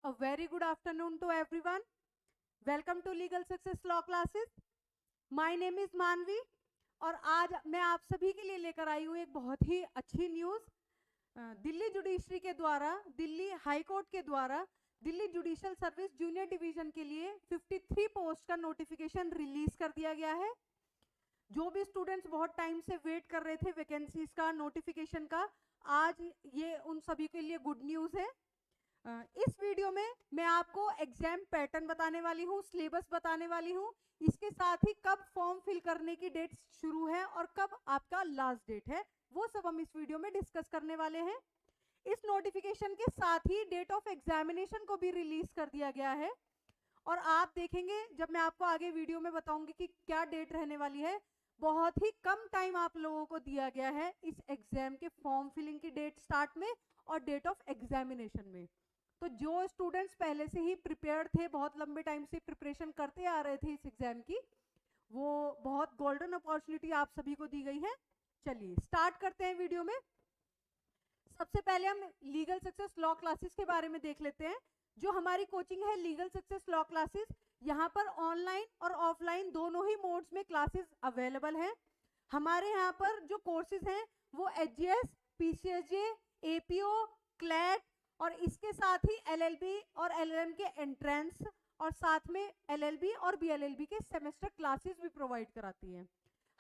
A very good afternoon to everyone. Welcome to Legal Success Law Classes. My name is मानवी और आज मैं आप सभी के लिए लेकर आई हूँ एक बहुत ही अच्छी न्यूज़। दिल्ली जुडिशरी के द्वारा, दिल्ली हाई कोर्ट के द्वारा Delhi judicial service junior division के लिए 53 पोस्ट का नोटिफिकेशन रिलीज कर दिया गया है। जो भी स्टूडेंट्स बहुत टाइम से वेट कर रहे थे वैकेंसीज का, नोटिफिकेशन का, आज ये उन सभी के लिए गुड न्यूज़ है। इस वीडियो में मैं आपको एग्जाम पैटर्न बताने वाली हूँ, सिलेबस बताने वाली हूँ, इसके साथ ही कब फॉर्म फिल करने की डेट शुरू है और कब आपका लास्ट डेट है, वो सब हम इस वीडियो में डिस्कस करने वाले हैं। इस नोटिफिकेशन के साथ ही डेट ऑफ एग्जामिनेशन को भी रिलीज कर दिया गया है और आप देखेंगे जब मैं आपको आगे वीडियो में बताऊंगी कि क्या डेट रहने वाली है। बहुत ही कम टाइम आप लोगों को दिया गया है इस एग्जाम के फॉर्म फिलिंग की डेट स्टार्ट में और डेट ऑफ एग्जामिनेशन में। तो जो स्टूडेंट्स पहले से ही प्रिपेयर्ड थे, बहुत लंबे टाइम से प्रिपरेशन करते आ रहे थे इस एग्जाम की, वो बहुत गोल्डन अपॉर्चुनिटी आप सभी को दी गई है। चलिए स्टार्ट करते हैं वीडियो में। सबसे पहले हम लीगल सक्सेस लॉ क्लासेस के बारे में देख लेते हैं। जो हमारी कोचिंग है लीगल सक्सेस लॉ क्लासेस, यहाँ पर ऑनलाइन और ऑफलाइन दोनों ही मोड्स में क्लासेस अवेलेबल हैं। हमारे यहाँ पर जो कोर्सेज हैं वो एचजीएस, पीसीएसजे, एपीओ, क्लैट और इसके साथ ही एलएलबी और एलएलएम के एंट्रेंस और साथ में एलएलबी और बीएलएलबी के सेमेस्टर क्लासेस भी प्रोवाइड कराती हैं।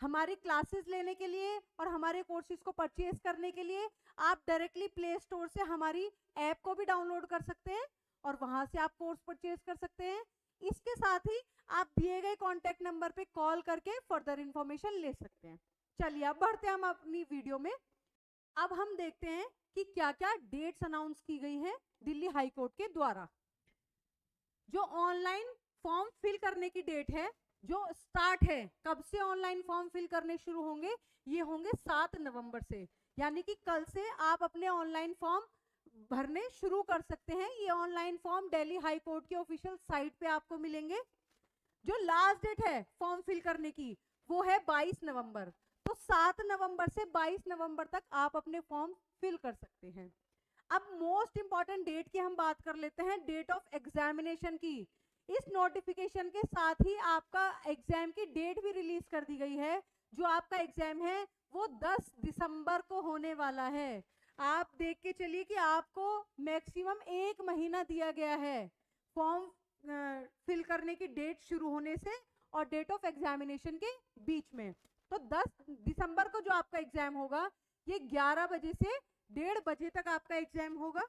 हमारी क्लासेस लेने के लिए और हमारे कोर्सेज को परचेज करने के लिए आप डायरेक्टली प्ले स्टोर से हमारी ऐप को भी डाउनलोड कर सकते हैं और वहां से आप कोर्स परचेज कर सकते हैं। इसके साथ ही आप दिए गए कॉन्टेक्ट नंबर पे कॉल करके फर्दर इंफॉर्मेशन ले सकते हैं। चलिए अब बढ़ते हैं हम अपनी वीडियो में। अब हम देखते हैं कि क्या क्या डेट्स अनाउंस की गई हैं दिल्ली हाई कोर्ट के द्वारा। जो ऑनलाइन फॉर्म फिल करने की डेट है, जो स्टार्ट है, कब से ऑनलाइन फॉर्म फिल करने शुरू होंगे, ये होंगे 7 नवंबर से, यानी कि कल से आप अपने ऑनलाइन फॉर्म भरने शुरू कर सकते हैं। ये online form Delhi high court के ऑफिशियल साइट पे आपको मिलेंगे। जो लास्ट डेट है फॉर्म फिल करने की वो है 22 नवंबर। तो 7 नवंबर से 22 नवंबर तक आप अपने फॉर्म फिल कर सकते हैं। अब मोस्ट इंपॉर्टेंट डेट की हम बात कर लेते हैं, डेट ऑफ एग्जामिनेशन की। इस नोटिफिकेशन के साथ ही आपका एग्जाम की डेट भी रिलीज कर दी गई है। जो आपका एग्जाम है वो 10 दिसंबर को होने वाला है। आप देख के चलिए कि आपको मैक्सिमम 1 महीना दिया गया है फॉर्म फिल करने की डेट शुरू होने से और डेट ऑफ एग्जामिनेशन के बीच में। तो 10 दिसंबर को जो आपका एग्जाम होगा ये 11 बजे से 1:30 बजे तक आपका एग्जाम होगा।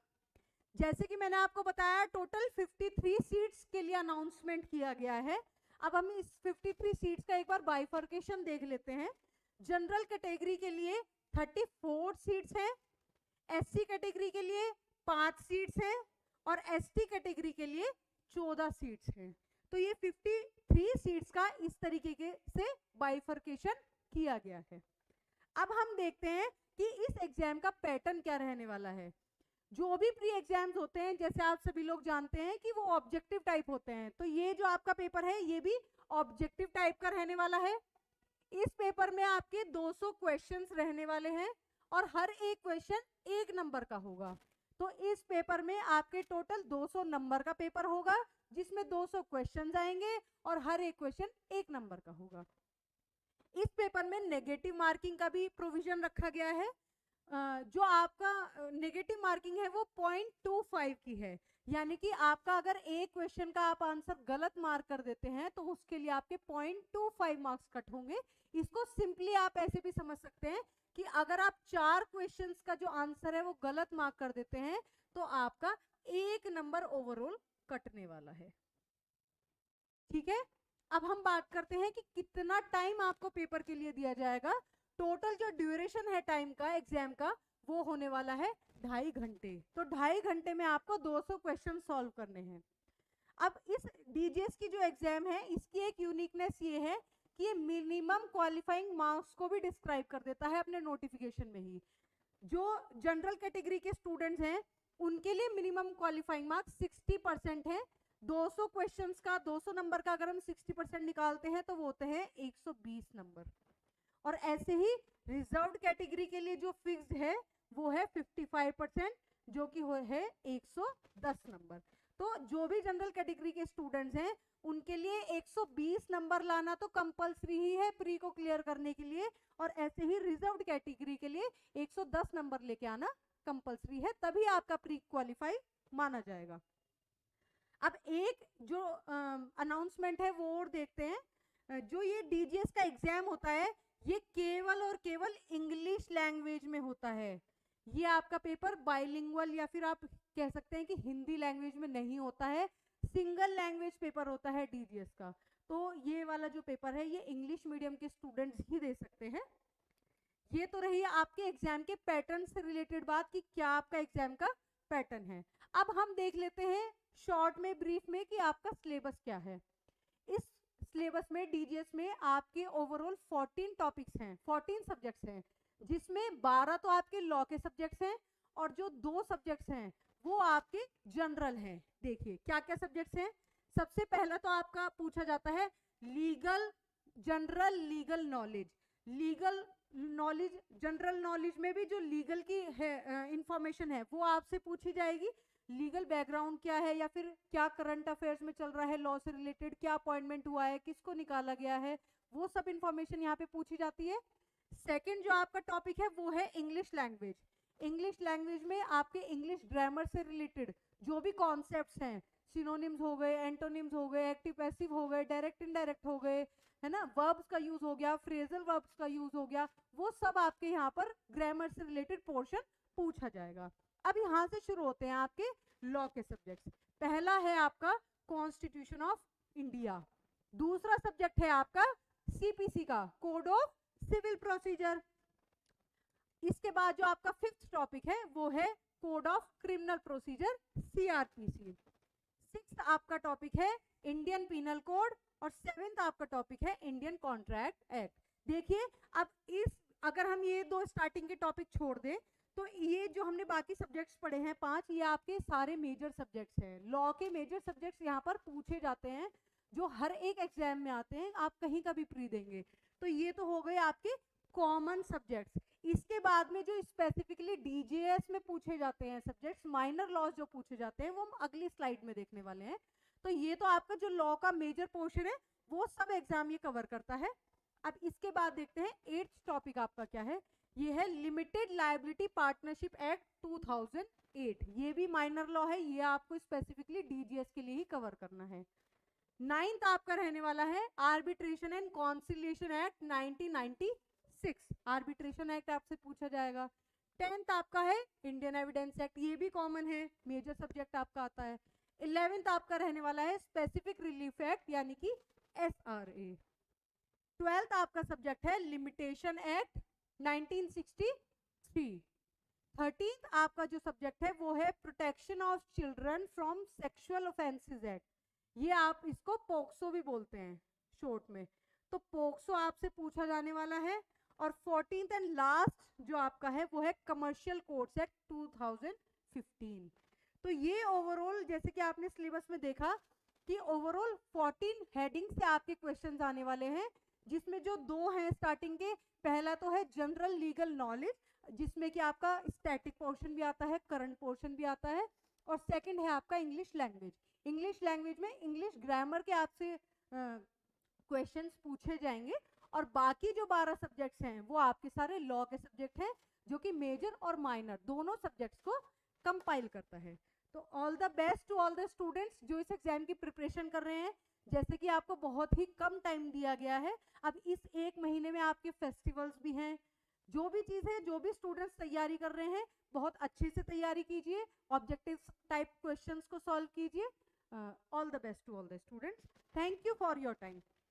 जैसे कि मैंने आपको बताया टोटल 53 सीट्स के लिए अनाउंसमेंट किया गया है। अब हम इस 53 सीट्स का एक बार बाइफर्केशन देख लेते हैं। जनरल कैटेगरी के लिए 34 सीट्स हैं, एससी कैटेगरी के लिए 5 सीट्स हैं और एसटी कैटेगरी के लिए 14 सीट्स हैं। तो ये 53 सीट्स का इस तरीके से बाइफर्केशन किया गया है। अब हम देखते हैं कि इस एग्जाम का पैटर्न क्या रहने वाला है। जो भी प्री एग्जाम्स होते हैं, जैसे आप सभी लोग जानते हैं कि वो ऑब्जेक्टिव टाइप होते हैं, तो ये जो आपका पेपर है ये भी ऑब्जेक्टिव टाइप का रहने वाला है। इस पेपर में आपके 200 क्वेश्चंस रहने वाले हैं और हर एक क्वेश्चन 1 नंबर का होगा। तो इस पेपर में आपके टोटल 200 नंबर का पेपर होगा जिसमें 200 क्वेश्चंस आएंगे और हर एक क्वेश्चन 1 नंबर का होगा। इस पेपर में नेगेटिव मार्किंग का भी प्रोविजन रखा गया है। जो आपका नेगेटिव मार्किंग है वो 0.25 की है, यानी कि आपका अगर एक क्वेश्चन का आप आंसर गलत मार्क कर देते हैं तो उसके लिए आपके 0.25 मार्क्स कट होंगे। इसको सिंपली आप ऐसे भी समझ सकते हैं कि अगर आप 4 क्वेश्चंस का जो आंसर है वो गलत मार्क कर देते हैं तो आपका 1 नंबर ओवरऑल कटने वाला है। ठीक है, अब हम बात करते हैं कि कितना टाइम आपको पेपर के लिए दिया जाएगा। टोटल जो ड्यूरेशन है टाइम का एग्जाम का वो होने वाला है 2.5 घंटे। तो 2.5 घंटे में आपको 200 क्वेश्चन सॉल्व करने हैं। अब इस डीजीएस की जो एग्जाम है इसकी एक यूनिकनेस ये है कि ये मिनिमम क्वालिफाइंग मार्क्स को भी डिस्क्राइब कर देता है अपने नोटिफिकेशन में ही। जो जनरल कैटेगरी के स्टूडेंट्स हैं उनके लिए मिनिमम क्वालिफाइंग मार्क्स 60% है। 200 क्वेश्चंस का 200 नंबर का अगर हम 60% निकालते हैं तो वो होते हैं 120 नंबर। और ऐसे ही रिजर्व्ड कैटेगरी के लिए जो फिक्स्ड है वो है 55%, जो कि है 110 नंबर। तो जो भी जनरल कैटेगरी के स्टूडेंट्स हैं उनके लिए 120 नंबर लाना तो कंपलसरी ही है प्री को क्लियर करने के लिए, और ऐसे ही रिजर्व्ड कैटेगरी के लिए 110 नंबर लेके आना कंपलसरी है, तभी आपका प्री क्वालिफाई माना जाएगा। अब एक जो अनाउंसमेंट है वो और देखते हैं। जो ये डीजीएस का एग्जाम होता है ये केवल और केवल इंग्लिश लैंग्वेज में होता है। ये आपका पेपर बाइलिंगुअल या फिर आप कह सकते हैं कि हिंदी लैंग्वेज में नहीं होता है, सिंगल लैंग्वेज पेपर होता है डीजीएस का। तो ये वाला जो पेपर है ये इंग्लिश मीडियम के स्टूडेंट्स ही दे सकते हैं। ये तो रही आपके एग्जाम के पैटर्न से रिलेटेड बात कि क्या आपका एग्जाम का पैटर्न है। अब हम देख लेते हैं शॉर्ट में, ब्रीफ में, कि आपका सिलेबस क्या है। इस सिलेबस में डीजीएस में आपके ओवरऑल 14 टॉपिक्स हैं, 14 सब्जेक्ट्स हैं, जिसमें 12 तो आपके लॉ के सब्जेक्ट्स हैं और जो 2 सब्जेक्ट्स हैं वो आपके जनरल हैं। देखिए क्या क्या सब्जेक्ट्स हैं। सबसे पहला तो आपका पूछा जाता है legal, general legal knowledge. Legal knowledge, general knowledge में भी जो लीगल की इंफॉर्मेशन है वो आपसे पूछी जाएगी। लीगल बैकग्राउंड क्या है या फिर क्या करंट अफेयर्स में चल रहा है लॉ से रिलेटेड, क्या अपॉइंटमेंट हुआ है, किसको निकाला गया है, वो सब इंफॉर्मेशन यहाँ पे पूछी जाती है। सेकंड जो आपका टॉपिक है वो है इंग्लिश लैंग्वेज। इंग्लिश लैंग्वेज में आपके इंग्लिश ग्रामर से रिलेटेड जो भी कॉन्सेप्ट्स हैं, सिनोनिम्स हो गए, एंटोनिम्स हो गए, एक्टिव पैसिव हो गए, डायरेक्ट इनडायरेक्ट हो गए, है ना, वर्ब्स का यूज हो गया, फ्रेजल वर्ब्स का यूज हो गया, वो सब आपके यहाँ पर ग्रामर से रिलेटेड पोर्शन पूछा जाएगा। अब यहाँ से शुरू होते हैं आपके लॉ के सब्जेक्ट्स। पहला है आपका कॉन्स्टिट्यूशन ऑफ इंडिया, दूसरा सब्जेक्ट है आपका सीपीसी का कोड ऑफ सिविल प्रोसीजर। इसके बाद जो आपका 5th टॉपिक है वो है code of criminal procedure CrPC. 6th आपका टॉपिक है इंडियन पीनल कोड और 7th आपका टॉपिक है इंडियन कॉन्ट्रैक्ट एक्ट। देखिए अब अगर हम ये 2 स्टार्टिंग के टॉपिक छोड़ दें तो ये जो हमने बाकी सब्जेक्ट्स पढ़े हैं 5, ये आपके सारे मेजर सब्जेक्ट्स हैं। लॉ के मेजर सब्जेक्ट्स यहाँ पर पूछे जाते हैं जो हर एक एग्जाम में आते हैं, आप कहीं का भी प्री देंगे। तो ये तो हो गए आपके कॉमन सब्जेक्ट्स। इसके बाद में जो स्पेसिफिकली डीजीएस में पूछे जाते हैं सब्जेक्ट्स, माइनर लॉज जो पूछे जाते हैं, वो हम अगली स्लाइड में देखने वाले हैं। तो ये तो आपका जो लॉ का मेजर पोर्शन है वो सब एग्जाम ये कवर करता है। अब इसके बाद देखते हैं 8th टॉपिक आपका क्या है। ये है लिमिटेड लायबिलिटी पार्टनरशिप एक्ट 2008। ये भी माइनर लॉ है, ये आपको स्पेसिफिकली डीजीएस के लिए ही कवर करना है। 9th आपका रहने वाला है arbitration and conciliation act 1996। Arbitration act आपसे पूछा जाएगा। 10th आपका है इंडियन एविडेंस एक्ट, ये भी कॉमन है, मेजर सब्जेक्ट आपका आता है। 11th आपका रहने वाला है स्पेसिफिक रिलीफ एक्ट यानी कि एसआरए। 12th आपका सब्जेक्ट है लिमिटेशन एक्ट 1963। 13th आपका जो सब्जेक्ट है वो है protection of children from sexual offences act. ये आप इसको पोक्सो भी बोलते हैं शॉर्ट में, तो पोक्सो आपसे पूछा जाने वाला है। और 14th एंड लास्ट जो आपका है वो है कमर्शियल कोड्स एक्ट 2015। तो ये ओवरऑल जैसे कि आपने सिलेबस में देखा कि ओवरऑल 14 हेडिंग से आपके क्वेश्चंस आने वाले हैं, जिसमें जो 2 हैं स्टार्टिंग के, पहला तो है जनरल लीगल नॉलेज जिसमें कि आपका स्टैटिक पोर्शन भी आता है, करंट पोर्शन भी आता है, और सेकंड है आपका इंग्लिश लैंग्वेज। इंग्लिश लैंग्वेज में इंग्लिश ग्रामर के आपसे क्वेश्चंस पूछे जाएंगे, और बाकी जो 12 सब्जेक्ट्स हैं वो आपके सारे लॉ के सब्जेक्ट हैं जो कि मेजर और माइनर दोनों सब्जेक्ट्स को कंपाइल करता है। तो all the best to all the students जो इस एग्जाम की प्रिपरेशन कर रहे हैं। जैसे कि आपको बहुत ही कम टाइम दिया गया है, अब इस 1 महीने में आपके फेस्टिवल्स भी हैं, जो भी चीज़ है, जो भी स्टूडेंट्स तैयारी कर रहे हैं बहुत अच्छे से तैयारी कीजिए, ऑब्जेक्टिव टाइप क्वेश्चंस को सॉल्व कीजिए। All the best to all the students, thank you for your time.